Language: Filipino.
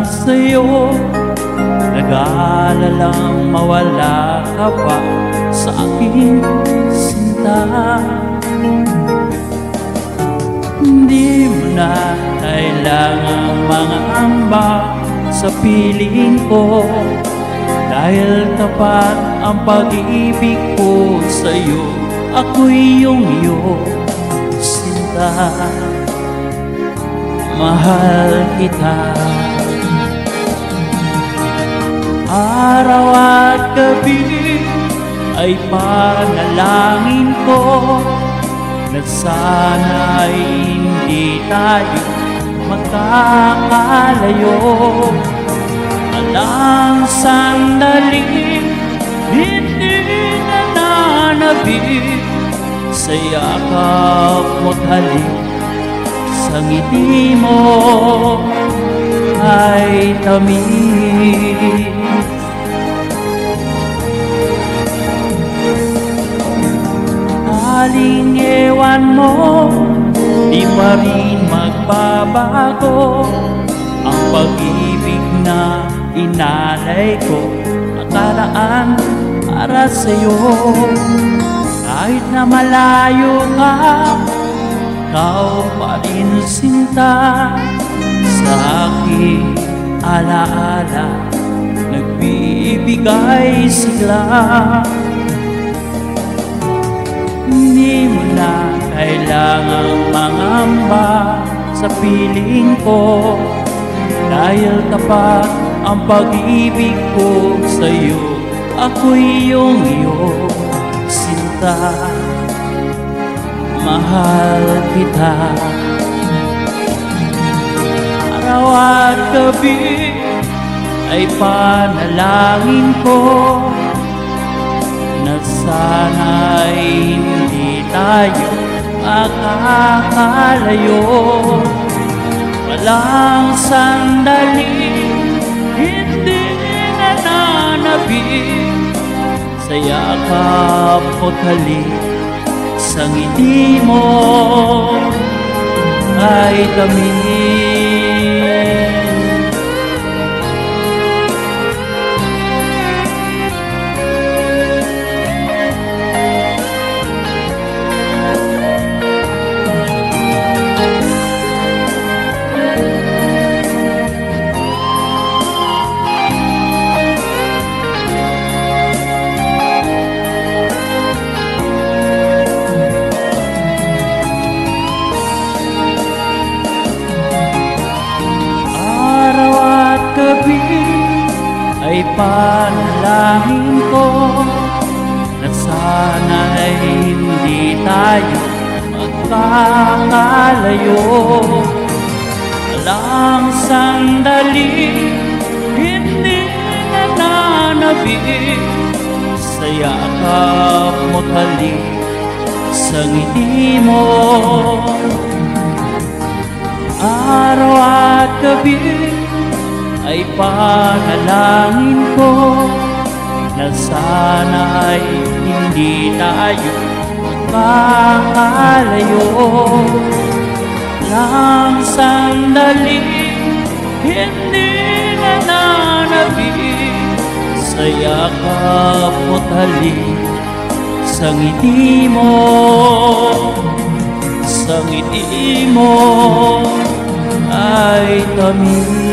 sa'yo, nag-aalalang mawala ka pa sa aking sinta. Hindi mo na kailangang mangamba sa piling ko, dahil tapat ang pag-ibig ko sa'yo. Ako'y iyong sinta, mahal kita. Araw at gabi ay panalangin ko na sana'y hindi tayo magkakalayo. Walang sandaling hindi nananabik sa yakap mo't halik, sa ngiti mo ay tamis. Aling ewan mo, di pa rin magbabago ang pag-ibig na inalay ko nakaraan para sa'yo. Kahit na malayo ka, ikaw pa rin sinta, sa aking alaala nagbibigay sigla. Hindi mo na kailangang mangamba sa piling ko, dahil tapat ang pag-ibig ko sa'yo. Ako'y iyong sinta, mahal kita. Araw at gabi ay panalangin ko na sana'y hindi tayo makakalayo. Walang sandaling hindi nananabik sa yakap mo't halik, sa ngiti mo ay tamis. Ay panalangin ko na sana'y hindi tayo magkakalayo. Walang sandaling hindi nananabik sa yakap mo't halik, sa ngiti mo. Araw at gabi ay panalangin ko na sana'y hindi tayo magkakalayo. Walang sandaling hindi nananabik sa yakap mo't halik, sa ngiti mo, sa ngiti mo ay tamis.